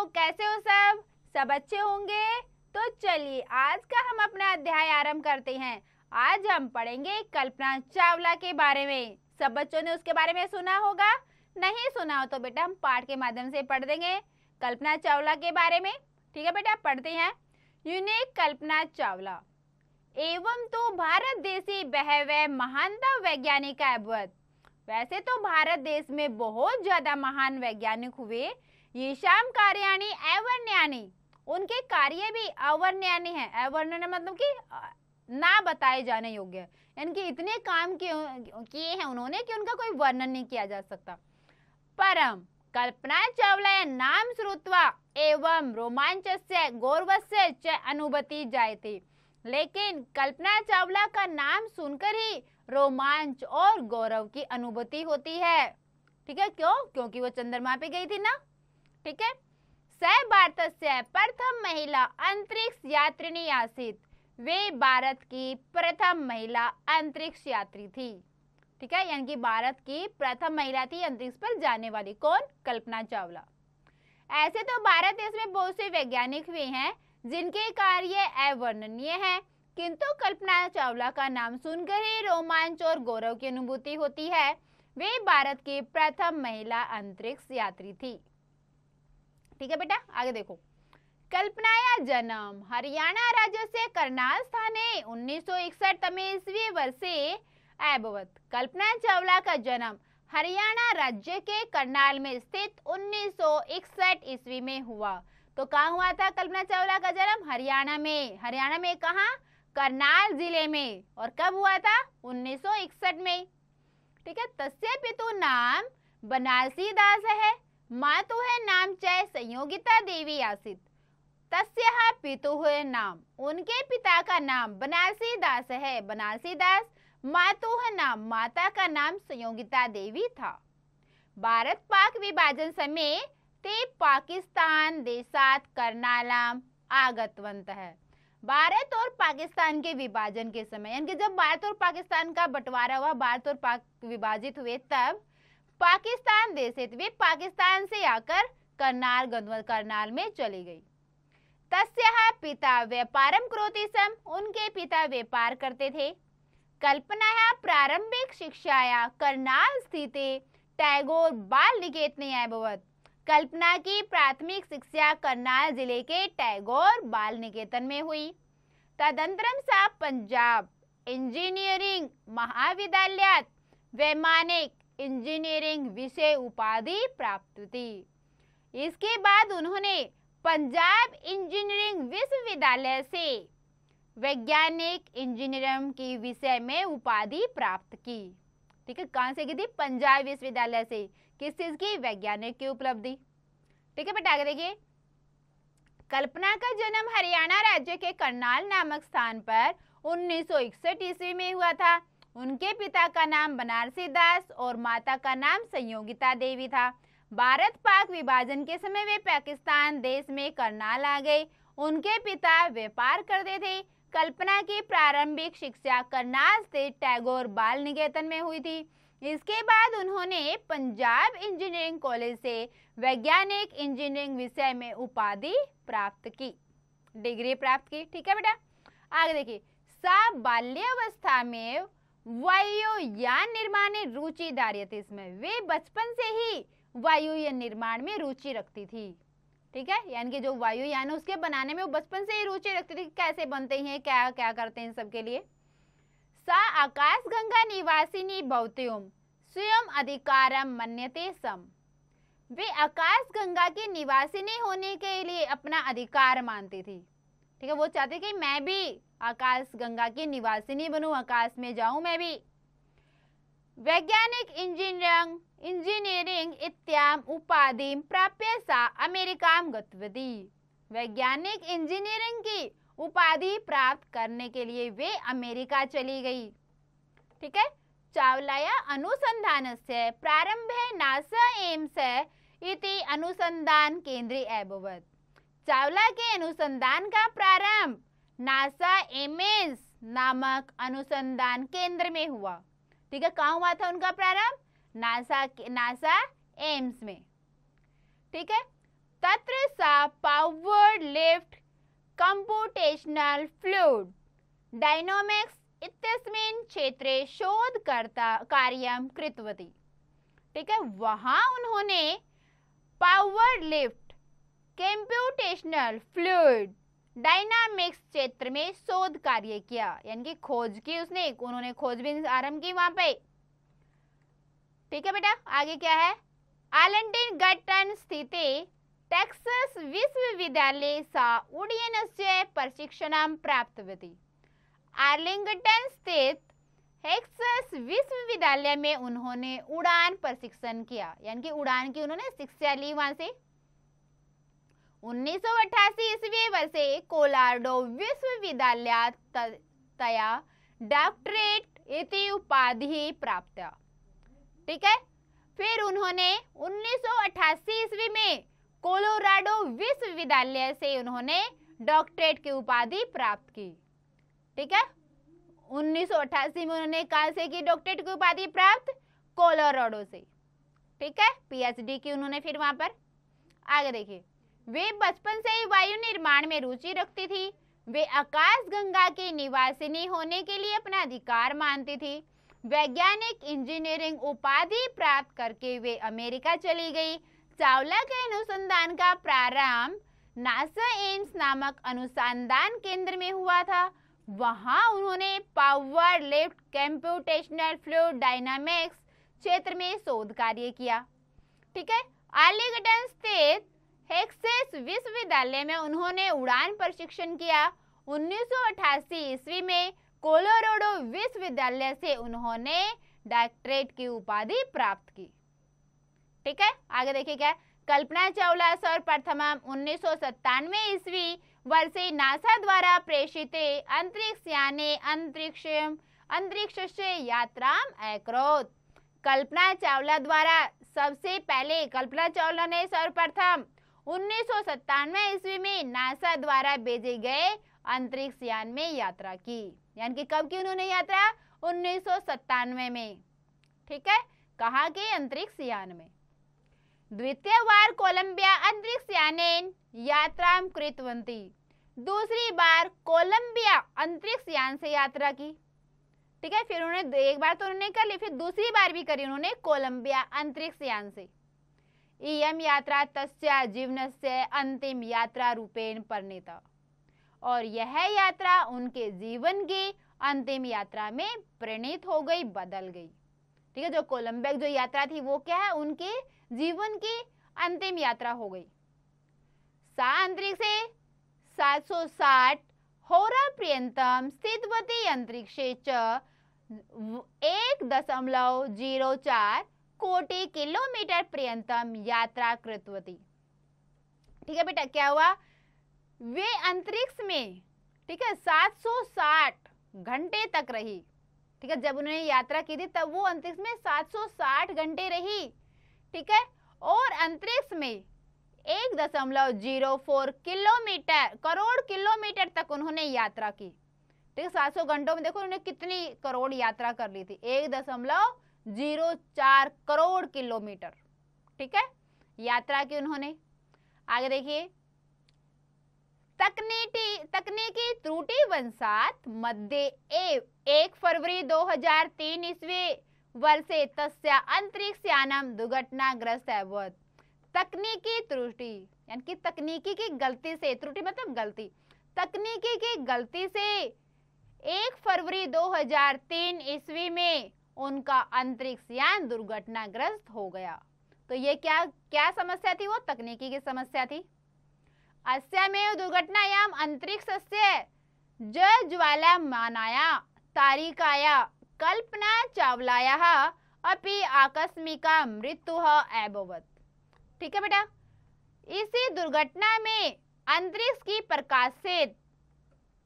कैसे हो सब? सब अच्छे होंगे। तो चलिए आज का हम अपना अध्याय आरंभ करते हैं। आज हम पढ़ेंगे कल्पना चावला के बारे में। सब बच्चों ने उसके बारे में सुना होगा, नहीं सुना हो तो बेटा हम पाठ के माध्यम से पढ़ देंगे कल्पना चावला के बारे में। ठीक है बेटा, पढ़ते हैं। यूनिक कल्पना चावला एवं तो भारत देशी बहवे महानता वैज्ञानिक अवत। वैसे तो भारत देश में बहुत ज्यादा महान वैज्ञानिक हुए। ये शाम कार्याणी अवर्ण्यानी, उनके कार्य भी अवर्ण्यानी है। अवर्णन मतलब कि ना बताए जाने योग्य, यानी कि इतने काम किए हैं उन्होंने कि उनका कोई वर्णन नहीं किया जा सकता। परम कल्पना चावला नाम श्रुत्वा एवं रोमांचस्य गौरवस्य च अनुभूति जायते। लेकिन कल्पना चावला का नाम सुनकर ही रोमांच और गौरव की अनुभूति होती है। ठीक है, क्यों? क्योंकि वो चंद्रमा पे गई थी ना। ठीक है। स भारतस्य प्रथम महिला अंतरिक्ष यात्रिणी आसीत। वे भारत की प्रथम महिला अंतरिक्ष यात्री थी। ठीक है, यानी कि भारत की प्रथम महिला थी अंतरिक्ष पर जाने वाली। कौन? कल्पना चावला। ऐसे तो भारत देश में बहुत से वैज्ञानिक हुए हैं जिनके कार्य अवर्णनीय है, किंतु कल्पना चावला का नाम सुनकर ही रोमांच और गौरव की अनुभूति होती है। वे भारत की प्रथम महिला अंतरिक्ष यात्री थी। ठीक है बेटा, आगे देखो। कल्पनाया जन्म हरियाणा राज्य से करनाल स्थाने 1961 तमे ईस्वी वर्षे अभवत। कल्पना चावला का जन्म हरियाणा राज्य के करनाल में स्थित 1961 ईस्वी में हुआ। तो कहाँ हुआ था कल्पना चावला का जन्म? हरियाणा में। हरियाणा में कहाँ? करनाल जिले में। और कब हुआ था? 1961 में। ठीक है। तस्य पितु नाम बनारसी दास है, मातु है नाम चय संयोगिता देवी आसित। तस्य पितु है नाम, उनके पिता का नाम बनारसी दास है, बनारसी दास। मातु है नाम, माता का नाम संयोगिता देवी था। भारत पाक विभाजन समय ते पाकिस्तान देशात करनालाम आगतवंत है। भारत और पाकिस्तान के विभाजन के समय, यानी कि जब भारत और पाकिस्तान का बंटवारा हुआ, भारत और पाक विभाजित हुए, तब पाकिस्तान देश वे पाकिस्तान से आकर करनाल में चली गई। तस्या पिता व्यापारम करोति सम, उनके पिता व्यापार करते थे। कल्पना प्रारंभिक शिक्षाया करनाल स्थित टैगोर बाल निकेतने अभवत। कल्पना की प्राथमिक शिक्षा करनाल जिले के टैगोर बाल निकेतन में हुई। तदंतरम सा पंजाब इंजीनियरिंग महाविद्यालय वैमानिक इंजीनियरिंग विषय उपाधि प्राप्त थी। इसके बाद उन्होंने पंजाब इंजीनियरिंग विश्वविद्यालय से वैज्ञानिक इंजीनियरिंग की विषय में उपाधि प्राप्त की। ठीक है, कहां से की थी? पंजाब विश्वविद्यालय से। किस चीज की? वैज्ञानिक की उपलब्धि। ठीक है बेटा, आगे देखिए। कल्पना का जन्म हरियाणा राज्य के करनाल नामक स्थान पर 1961 ईस्वी में हुआ था। उनके पिता का नाम बनारसी दास और माता का नाम संयोगिता देवी था। भारत पाक विभाजन के समय वे पाकिस्तान देश में करनाल आ गए। उनके पिता व्यापार करते थे। कल्पना की प्रारंभिक शिक्षा करनाल स्थित टैगोर बाल निकेतन में हुई थी। इसके बाद उन्होंने पंजाब इंजीनियरिंग कॉलेज से वैज्ञानिक इंजीनियरिंग विषय में उपाधि प्राप्त की, डिग्री प्राप्त की। ठीक है बेटा, आगे देखिए। सा बाल्यावस्था में वायुयान निर्माण में रुचि धार्यते। इसमें वे बचपन से ही वायुयान निर्माण में रुचि रखती थी। ठीक है, यानी कि जो वायुयान है उसके बनाने में वो बचपन से ही रुचि रखती थी। कैसे बनते हैं, क्या क्या करते हैं सबके लिए। सा आकाश गंगा निवासिनी भवत्युम स्वयं अधिकारम मन्यते सम। वे आकाश गंगा की निवासिनी होने के लिए अपना अधिकार मानती थी। ठीक है, वो चाहती कि मैं भी आकाश गंगा की निवासिनी बनूं, आकाश में जाऊं मैं भी। वैज्ञानिक इंजीनियरिंग इत्याम उपाधि प्राप्य सा अमेरिकाम गतवती। वैज्ञानिक इंजीनियरिंग की उपाधि प्राप्त करने के लिए वे अमेरिका चली गई। ठीक है। चावलाया अनुसंधानस्य प्रारंभे नासा एम्स इति अनुसंधान केंद्रे अभवत। चावला के अनुसंधान का प्रारंभ नासा एम्स नामक अनुसंधान केंद्र में हुआ। ठीक है, कहाँ हुआ था उनका प्रारंभ? नासा एम्स में। ठीक है। तत्र सा powered lift computational fluid dynamics इत्यस्मिन् क्षेत्रे शोधकर्ता कार्यं कृतवती। ठीक है, वहां उन्होंने powered lift computational fluid dynamics क्षेत्र में शोध कार्य किया, यानी कि खोज की उन्होंने खोजबीन आरंभ की वहां पे। ठीक है बेटा, आगे क्या है? आर्लिंगटन स्थित टेक्सास विश्वविद्यालये सा उड्डयनस्य प्रशिक्षणं प्राप्तवती। आर्लिंगटन स्थित टेक्सास विश्वविद्यालय में उन्होंने उड़ान प्रशिक्षण किया, यानी कि उड़ान की उन्होंने शिक्षा ली वहां से। 1988 ईस्वी वर्षे कोलोराडो विश्वविद्यालयतया डॉक्टरेट इति उपाधि प्राप्त। ठीक है, फिर उन्होंने 1988 ईस्वी में कोलोराडो विश्वविद्यालय से उन्होंने डॉक्टरेट की उपाधि प्राप्त की। ठीक है, 1988 में उन्होंने कहां से की डॉक्टरेट की उपाधि प्राप्त? कोलोराडो से। ठीक है, पीएचडी की उन्होंने फिर वहां पर। आगे देखिए, वे बचपन से ही वायु निर्माण में रुचि रखती थी। वे आकाशगंगा की निवासिनी होने के लिए अपना अधिकार मानती थी। वैज्ञानिक इंजीनियरिंग उपाधि प्राप्त करके वे अमेरिका चली गई। चावला के अनुसंधान का प्रारंभ नासा एम्स नामक अनुसंधान केंद्र में हुआ था। वहां उन्होंने power lift computational fluid dynamics क्षेत्र में शोध कार्य किया। ठीक है, आर्लिंगटन स्थित टेक्सास विश्वविद्यालय में उन्होंने उड़ान प्रशिक्षण किया। 1988 ईस्वी में कोलोराडो विश्वविद्यालय से उन्होंने डॉक्टरेट की उपाधि प्राप्त की। ठीक है, आगे देखिए क्या? कल्पना चावला सर्वप्रथम 1997 ईस्वी वर्षे नासा द्वारा प्रेषित अंतरिक्षयाने अंतरिक्षस्य यात्रां अकरोत्। कल्पना चावला द्वारा सबसे पहले कल्पना चावला ने सर्वप्रथम 1997 ईस्वी में नासा द्वारा भेजे गए अंतरिक्ष यान में यात्रा की, यानी कि कब की उन्होंने यात्रा? 1997 में। ठीक है, कहाँ के? अंतरिक्ष यान में। द्वितीय बार कोलंबिया अंतरिक्ष यानेन यात्रां कृतवती। दूसरी बार कोलंबिया अंतरिक्ष यान से यात्रा की। ठीक है, फिर उन्होंने एक बार तो उन्होंने कर ली, फिर दूसरी बार भी करी उन्होंने कोलंबिया अंतरिक्ष यान से। इयं यात्रा तस्य जीवनस्य अंतिम यात्रा रूपेण परिणता, और यह यात्रा उनके जीवन की अंतिम यात्रा में परिणित हो गई, बदल गई। ठीक है, जो कोलंबिया जो यात्रा थी वो क्या है? उनके जीवन की अंतिम यात्रा हो गई। सा अंतरिक्षे 760 होरापर्यन्तं स्थितवती अंतरिक्षे च 1.04 कोटि किलोमीटर पर्यंतम यात्रा कृतवती। ठीक है बेटा, क्या हुआ? वे अंतरिक्ष में, ठीक है, 760 घंटे तक रही। ठीक है, जब उन्होंने यात्रा की थी तब वो अंतरिक्ष में 760 घंटे रही। ठीक है, और अंतरिक्ष में 1.04 करोड़ किलोमीटर तक उन्होंने यात्रा की। ठीक है, 700 घंटों में देखो उन्होंने कितनी करोड़ यात्रा कर ली थी? 1.04 करोड़ किलोमीटर। ठीक है, यात्रा की उन्होंने। आगे देखिए, तकनीकी त्रुटि वंशात मध्य 1 फरवरी 2003 ईस्वी वर्षे तस्य अंतरिक्षयानम दुर्घटनाग्रस्त अभवत्। तकनीकी त्रुटि यानी कि तकनीकी की गलती से, त्रुटि मतलब गलती, तकनीकी की गलती से 1 फरवरी 2003 ईस्वी में उनका अंतरिक्ष यान दुर्घटनाग्रस्त हो गया। तो ये क्या समस्या थी? वो तकनीकी की समस्या थी। अस्यामेव दुर्घटनायाम अंतरिक्षस्य ज्वालामानाया तारिकाया कल्पना चावलायाः अपि आकस्मिका मृत्युः अभवत्। ठीक है बेटा, इसी दुर्घटना में अंतरिक्ष की प्रकाशित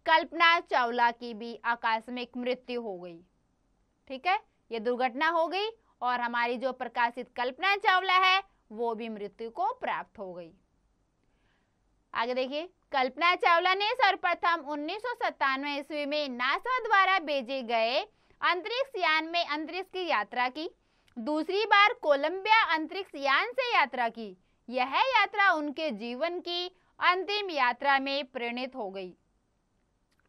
कल्पना चावला की भी आकस्मिक मृत्यु हो गई। ठीक है, ये दुर्घटना हो गई और हमारी जो प्रकाशित कल्पना चावला है वो भी मृत्यु को प्राप्त हो गई। आगे देखिए, कल्पना चावला ने सर्वप्रथम 1997 ईस्वी में नासा द्वारा भेजे गए अंतरिक्ष यान में अंतरिक्ष की यात्रा की। दूसरी बार कोलंबिया अंतरिक्ष यान से यात्रा की। यह यात्रा उनके जीवन की अंतिम यात्रा में परिणत हो गई।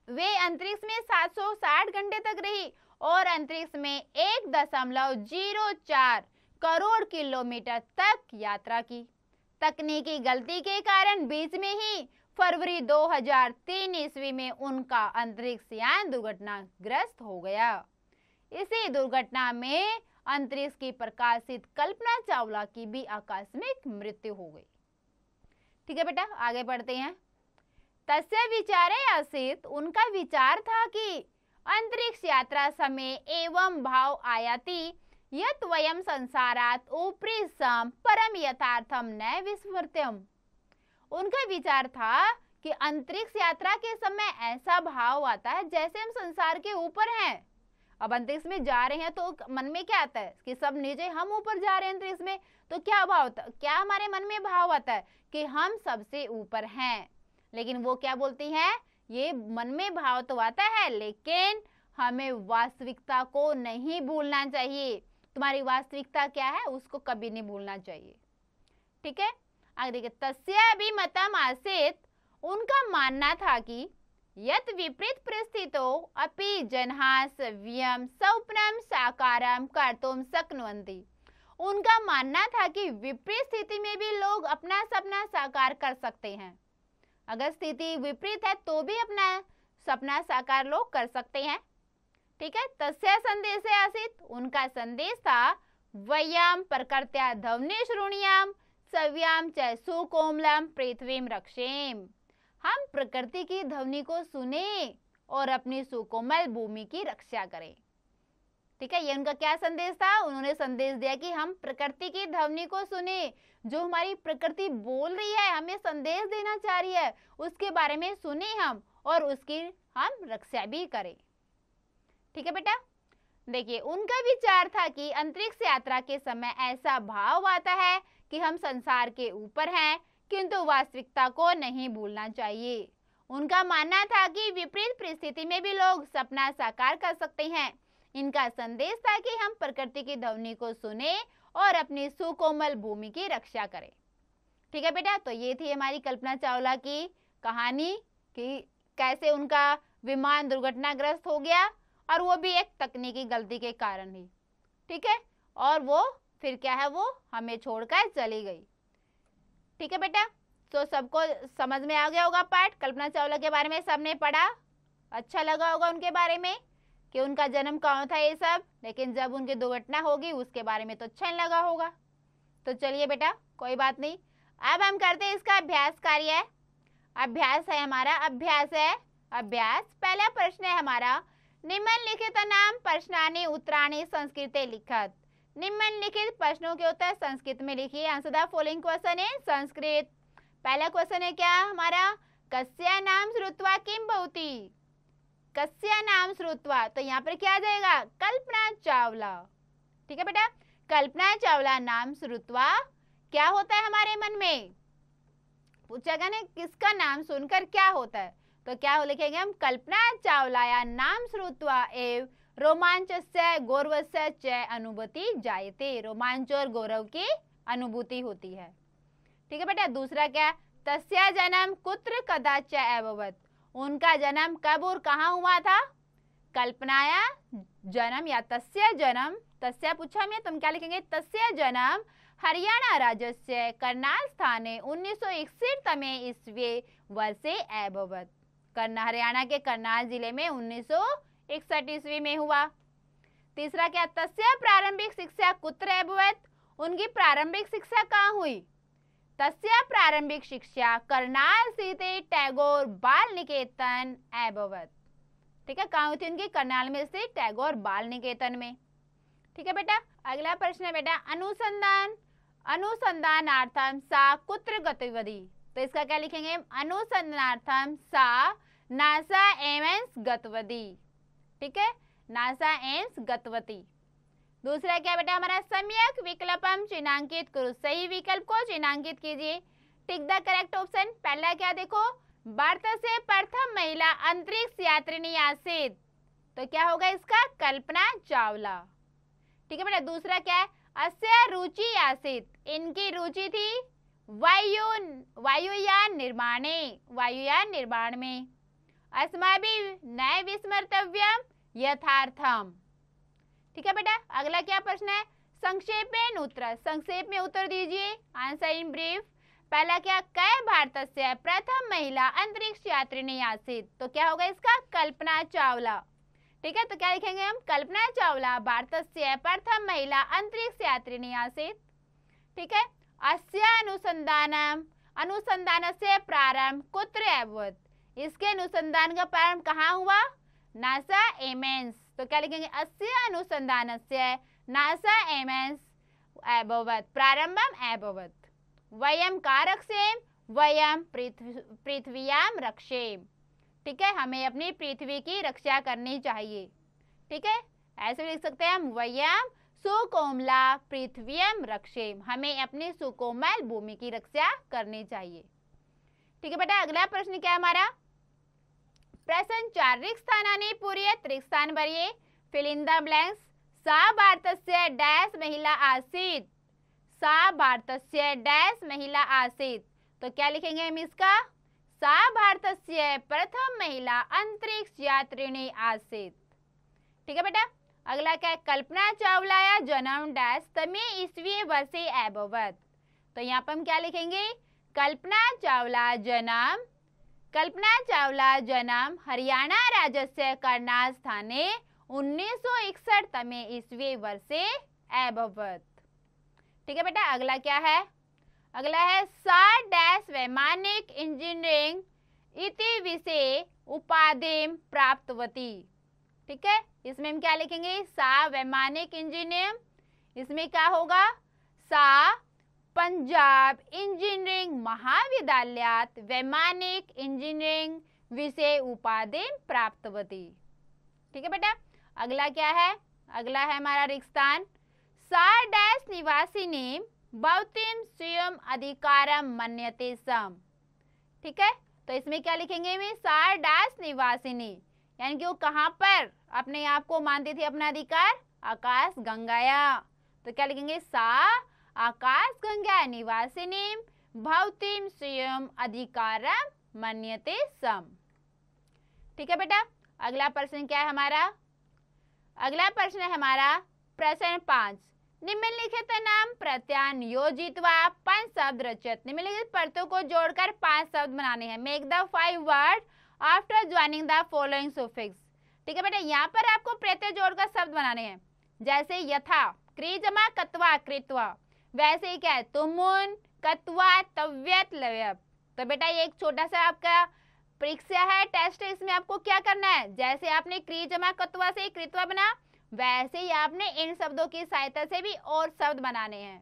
वे अंतरिक्ष में 760 घंटे तक रही और अंतरिक्ष में 1.04 करोड़ किलोमीटर तक यात्रा की। तकनीकी गलती के कारण बीच में ही फरवरी 2003 ईस्वी में उनका अंतरिक्ष यान दुर्घटनाग्रस्त हो गया। इसी दुर्घटना में अंतरिक्ष की प्रकाशित कल्पना चावला की भी आकस्मिक मृत्यु हो गई। ठीक है बेटा, आगे बढ़ते हैं। तस्य विचारे आसीत्, उनका विचार था कि अंतरिक्ष यात्रा समय एवं भाव आयाति यत् वयं संसारात् उपरि सम परम यथार्थम न विस्मृत्यम। उनका विचार था कि अंतरिक्ष यात्रा के समय ऐसा भाव आता है जैसे हम संसार के ऊपर हैं। अब अंतरिक्ष में जा रहे हैं तो मन में क्या आता है कि सब नीचे, हम ऊपर जा रहे हैं अंतरिक्ष में, तो क्या भाव होता है, क्या हमारे मन में भाव आता है कि हम सबसे ऊपर हैं। लेकिन वो क्या बोलती हैं, ये मन में भाव तो आता है लेकिन हमें वास्तविकता को नहीं भूलना चाहिए। तुम्हारी वास्तविकता क्या है उसको कभी नहीं भूलना चाहिए। ठीक है, आगे देखिए। तस्य अभिमतम आसीत्, उनका मानना था कि यत् विपरीत परिस्थितौ अपि जनाः स्वयं स्वप्नं साकारं कर्तुं शक्नुवन्ति। उनका मानना था कि विपरीत स्थिति में भी लोग अपना सपना साकार कर सकते हैं। अगर स्थिति विपरीत है तो भी अपना सपना साकार लोग कर सकते हैं। ठीक है, तस्य संदेश आसीत्, उनका संदेश था वयं प्रकृत्या ध्वनि श्रोणीयाम सव्याम च सुकोमलम पृथ्वीम रक्षेम। हम प्रकृति की ध्वनि को सुने और अपनी सुकोमल भूमि की रक्षा करें। ठीक है, ये उनका क्या संदेश था, उन्होंने संदेश दिया कि हम प्रकृति की ध्वनि को सुने, जो हमारी प्रकृति बोल रही है, हमें संदेश देना चाह रही है, उसके बारे में सुने हम और उसकी हम रक्षा भी करें। ठीक है बेटा, देखिए उनका विचार था कि अंतरिक्ष यात्रा के समय ऐसा भाव आता है कि हम संसार के ऊपर हैं, किंतु वास्तविकता को नहीं भूलना चाहिए। उनका मानना था कि विपरीत परिस्थिति में भी लोग सपना साकार कर सकते हैं। इनका संदेश था कि हम प्रकृति की ध्वनि को सुने और अपनी सुकोमल भूमि की रक्षा करें। ठीक है बेटा, तो ये थी हमारी कल्पना चावला की कहानी कि कैसे उनका विमान दुर्घटनाग्रस्त हो गया और वो भी एक तकनीकी गलती के कारण ही। ठीक है, और वो फिर क्या है, वो हमें छोड़कर चली गई। ठीक है बेटा, तो सबको समझ में आ गया होगा पाठ। कल्पना चावला के बारे में सबने पढ़ा, अच्छा लगा होगा उनके बारे में कि उनका जन्म कहाँ था ये सब, लेकिन जब उनकी दुर्घटना होगी उसके बारे में तो अच्छा नहीं लगा होगा। तो चलिए बेटा, कोई बात नहीं। अब हम करते हैं इसका अभ्यास कार्य। अभ्यास है हमारा, अभ्यास है अभ्यास। पहला प्रश्न है हमारा, निम्नलिखित नाम प्रश्नानि उत्तराणि संस्कृते लिखत। निम्नलिखित प्रश्नों के उत्तर संस्कृत में लिखिए। आंसर द फॉलोइंग क्वेश्चन है संस्कृत। पहला क्वेश्चन है क्या हमारा, कस्य नाम श्रुत्वा किम भवति। कस्य नाम श्रुत्वा, तो यहाँ पर क्या आ जाएगा, कल्पना चावला। ठीक है बेटा, कल्पना चावला नाम श्रुत्वा क्या होता है हमारे मन में, पूछेगा ना किसका नाम सुनकर क्या होता है, तो क्या लिखेंगे हम, कल्पना चावलाया नाम श्रुत्वा एव रोमांचस्य गौरवस्य च अनुभूति जायते। रोमांच और गौरव की अनुभूति होती है। ठीक है बेटा, दूसरा क्या, तस्या जन्म कुत्र कदा च अभवत्। उनका जन्म कब और कहाँ हुआ था, कल्पनाया जन्म या तस्या जन्म, तस्या पूछा मैं, तुम क्या लिखेंगे, तस्या जन्म हरियाणा राज्यस्य करनाल स्थाने 1961 तमे ईस्वी वर्षे अभवत्। हरियाणा के करनाल जिले में 1961 ईस्वी में हुआ। तीसरा क्या, तस्या प्रारंभिक शिक्षा कुत्र अभवत्। उनकी प्रारंभिक शिक्षा कहाँ हुई, तस्या प्रारंभिक शिक्षा करनाल स्थित टैगोर बाल निकेतन अभवत्। ठीक है, कहाँ हुई थी उनकी, करनाल में स्थित टैगोर बाल निकेतन में। ठीक है बेटा, अगला प्रश्न है बेटा, अनुसंधान अनुसंधानार्थम सा कुत्र गतिविधि। तो इसका क्या लिखेंगे, अनुसंधानार्थम सा नासा एम्स गतवती। ठीक है, नासा एम्स गतवती। दूसरा क्या बेटा हमारा, सम्यक विकल्पम चिन्हांकित करो। सही विकल्प को चिन्हांकित कीजिए। Tick the correct option. पहला क्या देखो, भारत से प्रथम महिला अंतरिक्ष यात्रिनी आसीत्। तो क्या होगा इसका, कल्पना चावला। ठीक है बेटा, दूसरा क्या है, अस्य रुचि आसीत्। इनकी रुचि थी वायुयान निर्माण में। अस्माभिः न विस्मर्तव्यम यथार्थम। ठीक है बेटा, अगला क्या प्रश्न है? संक्षेपेण उत्तर, संक्षेप में उत्तर दीजिए, आंसर इन ब्रीफ। पहला क्या, कै भारतस्य प्रथम महिला अंतरिक्ष यात्रिणी आसीत्? तो क्या होगा इसका? कल्पना चावला। ठीक है, तो क्या लिखेंगे हम? कल्पना चावला भारतस्य प्रथम महिला अंतरिक्ष यात्रिणी आसीत्। ठीक है, अस्य अनुसंधानस्य प्रारंभ कुत्र अभवत्? इसके अनुसंधान का प्रारंभ कहाँ हुआ? NASA immense. तो क्या लिखेंगे? अस्य अनुसंधानस्य नासा एमेंस अभवत्, प्रारंभम अभवत्। वयम का रक्षेम? वयम पृथ्व्यां रक्षेम। ठीक है, हमें अपनी पृथ्वी की रक्षा करनी चाहिए। ठीक है, ऐसे लिख सकते हैं हम, वयम सुकोमला पृथ्व्यां रक्षेम, हमें अपनी सुकोमल भूमि की रक्षा करनी चाहिए। ठीक है बेटा, अगला प्रश्न क्या है हमारा? प्रश्न 4 रिक्त स्थानानि पूरयेत्, रिक्त स्थान भरिए, फिल इन द ब्लैंक्स। सा भारतस्य डैश महिला आसीत्, सा भारतस्य डैश महिला आसीत्। तो क्या लिखेंगे हम इसका? सा भारतस्य प्रथम महिला अंतरिक्ष यात्रिणी आसीत्। ठीक है बेटा, अगला क्या है? कल्पना चावला या जन्म डैश तमे ईस्वी वर्षे अभवत्। तो यहाँ पर हम क्या लिखेंगे? कल्पना चावला जन्म हरियाणा राज्यस्य कर्नाल स्थाने 1961 तमे ईस्वी वर्षे अभवत्। ठीक है बेटा, अगला क्या है? अगला है सा डैश वैमानिक इंजीनियरिंग इति विषय उपाधिं प्राप्तवती। ठीक है, इसमें हम क्या लिखेंगे? सा वैमानिक इंजीनियर, इसमें क्या होगा? सा पंजाब इंजीनियरिंग महाविद्यालयात वैमानिक इंजीनियरिंग विषय उपाधि प्राप्तवती। ठीक है बेटा, अगला क्या है? अगला है हमारा रिक्त स्थान। सा डैश निवासिनी भवतीं स्वयं अधिकारम मन्यते सम। ठीक है, तो इसमें क्या लिखेंगे? में सा डैश निवासिनी, यानी कि वो कहाँ पर अपने आप को मानती थी अपना अधिकार? आकाश गंगाया। तो क्या लिखेंगे? सा आकाश गंगा निवासिनी भवतीं स्वयं अधिकारम मन्यते सम। ठीक है बेटा, अगला प्रश्न क्या है हमारा? अगला प्रश्न है हमारा प्रश्न 5। निम्नलिखित नाम प्रत्यान योजित्वा 5 शब्द रचत। निम्नलिखित प्रत्ययों को जोड़कर 5 शब्द बनाने हैं। Make the 5 word after joining the following suffix. ठीक है बेटा, यहाँ पर आपको प्रत्यय जोड़कर शब्द बनाने हैं। जैसे यथा क्री जमा कत्वा कृत्वा, वैसे ही क्या है? तुमुन कत्वा तव्यत लव्यप। तो बेटा ये एक छोटा सा आपका परीक्षा है, टेस्ट है, इसमें आपको क्या करना है? जैसे आपने क्री जमा कत्वा से कृत्वा बना, वैसे ही आपने इन शब्दों की सहायता से भी और शब्द बनाने हैं।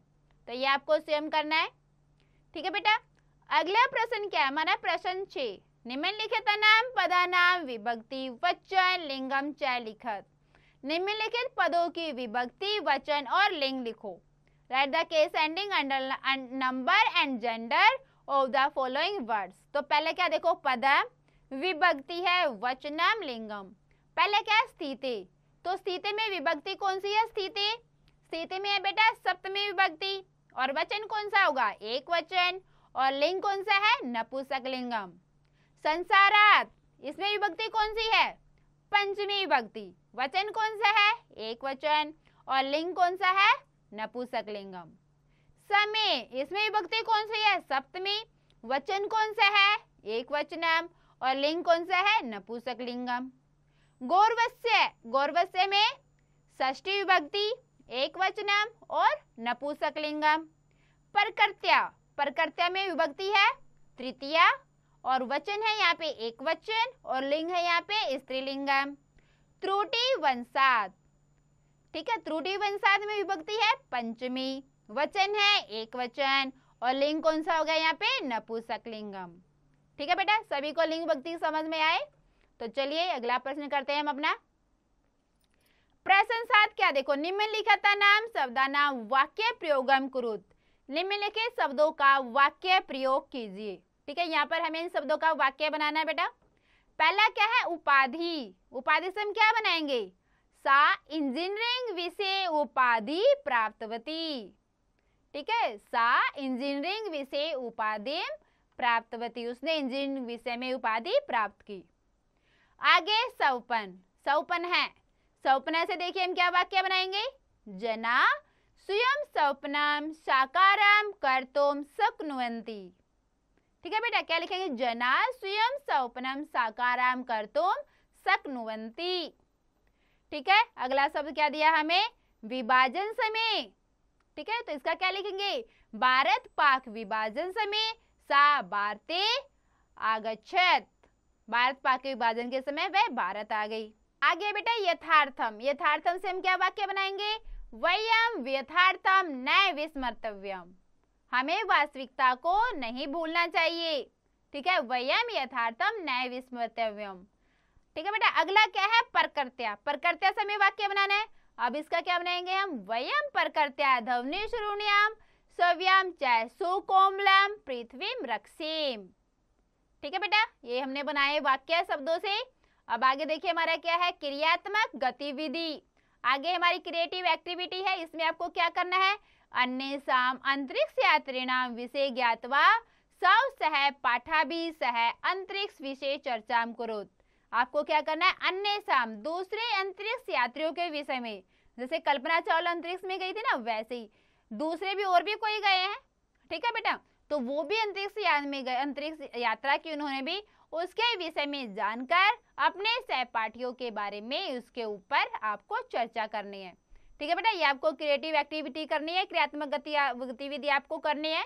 तो ये आपको स्वयं करना है। ठीक है बेटा, अगला प्रश्न क्या है हमारा? प्रश्न 6। निम्नलिखित नाम पदानाम विभक्ति वचन लिंगम च लिखत। निम्नलिखित पदों की विभक्ति वचन और लिंग लिखो। Right the case ending number and gender of the following words. तो पहले क्या देखो? पदम, विभक्ति है, वचनम, लिंगम। पहले क्या है? स्थिति। तो स्थिति में विभक्ति कौन सी है? स्थिति में है बेटा सप्तमी विभक्ति। और वचन कौन सा होगा? एक वचन। और लिंग कौन सा है? नपुंसक लिंगम। संसारात, इसमें विभक्ति कौन सी है? पंचमी विभक्ति। वचन कौन सा है? एक वचन। और लिंग कौन सा है? नपुंसक लिंगम। समय, इसमें विभक्ति कौन सी है? सप्तमी। वचन कौन सा है? एक वचनम। और लिंग कौन सा है? नपुंसक लिंगम। गौरवस्य, गौरवस्य में षष्ठी विभक्ति, एक वचनम और नपुंसक लिंगम। प्रकृत्या, प्रकृत्या में विभक्ति है तृतीया और वचन है यहाँ पे एक वचन और लिंग है यहाँ पे स्त्रीलिंगम। त्रुटि वंशात, ठीक है, त्रुटि वंशात में विभक्ति है पंचमी, वचन है एक वचन और लिंग कौन सा हो गया यहाँ पे? नपुंसक लिंगम। ठीक है बेटा, सभी को लिंग विभक्ति समझ में आए? तो चलिए अगला प्रश्न करते हैं हम अपना। प्रश्न 7 क्या देखो? निम्नलिखित नाम शब्दानाम वाक्य प्रयोगम कुरुत। निम्नलिखित शब्दों का वाक्य प्रयोग कीजिए। ठीक है, यहाँ पर हमें इन शब्दों का वाक्य बनाना है बेटा। पहला क्या है? उपाधि। उपाधि से हम क्या बनाएंगे? सा इंजीनियरिंग विषय उपाधि प्राप्तवती। ठीक है। सा इंजीनियरिंग विषय उपाधि प्राप्तवती, उसने इंजीनियरिंग विषय में उपाधि प्राप्त की। आगे सौपन, सौपन है, सौपना से देखिए हम क्या वाक्य बनाएंगे, जना स्वयं सौपनम साकारम कर्तुम शक्नुवन्ति। ठीक है बेटा, क्या लिखेंगे, जना स्वयं सौपनम साकारम कर्तुम शक्नुवन्ति। ठीक है, अगला शब्द क्या दिया हमें, विभाजन समय। ठीक है, तो इसका क्या लिखेंगे, भारत पाक विभाजन समय सा भारते आगच्छत, भारत पाक के विभाजन के समय वह भारत आ गई। आगे बेटा यथार्थम, यथार्थम से हम क्या वाक्य बनाएंगे, वयम यथार्थम न विस्मर्तव्यम, हमें वास्तविकता को नहीं भूलना चाहिए। ठीक है, वयम यथार्थम न विस्मर्तव्यम। ठीक है बेटा, अगला क्या है, प्रकृत्या, प्रकृत्या से हमें वाक्य बनाना है। अब इसका क्या बनाएंगे हम, वयम प्रकृत्या ध्वनि शुरूण्याम सव्याम च सुकोमलम पृथ्वीम रक्षेम। ठीक है बेटा, ये हमने बनाए वाक्य शब्दों से। अब आगे देखिए हमारा क्या है, क्रियात्मक गतिविधि। आगे हमारी क्रिएटिव एक्टिविटी है, इसमें आपको क्या करना है, अन्येषाम अंतरिक्ष यात्रिणाम विषय ज्ञात्वा सौ सह पाठाभि सह अंतरिक्ष विषय चर्चाम करोत। आपको क्या करना है, अन्येषाम दूसरे अंतरिक्ष यात्रियों के विषय में, जैसे कल्पना चावला अंतरिक्ष में गई थी ना, वैसे ही दूसरे भी और भी कोई गए हैं। ठीक है बेटा, तो वो भी अंतरिक्ष यान में गए, अंतरिक्ष यात्रा की उन्होंने भी, उसके विषय में जानकर अपने सहपाठियों के बारे में उसके ऊपर आपको चर्चा करनी है। ठीक है बेटा, ये आपको क्रिएटिव एक्टिविटी करनी है, क्रियात्मक गतिविधि आपको करनी है।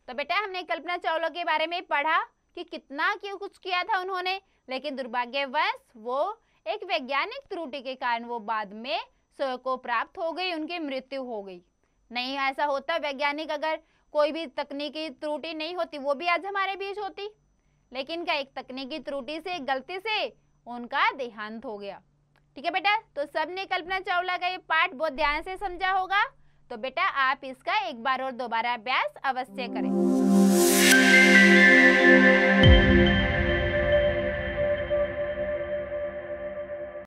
तो बेटा हमने कल्पना चावला के बारे में पढ़ा कि कितना क्यों कुछ किया था उन्होंने, लेकिन दुर्भाग्यवश वो एक वैज्ञानिक त्रुटि के कारण वो बाद में स्वर्ग को प्राप्त हो गई, उनकी मृत्यु हो गई। नहीं ऐसा होता, वैज्ञानिक अगर कोई भी तकनीकी त्रुटि नहीं होती वो भी आज हमारे बीच होती, लेकिन क्या एक तकनीकी त्रुटि से, गलती से उनका देहांत हो गया। ठीक है बेटा, तो सबने कल्पना चावला का ये पाठ बहुत ध्यान से समझा होगा। तो बेटा आप इसका एक बार और दोबारा अभ्यास अवश्य करें।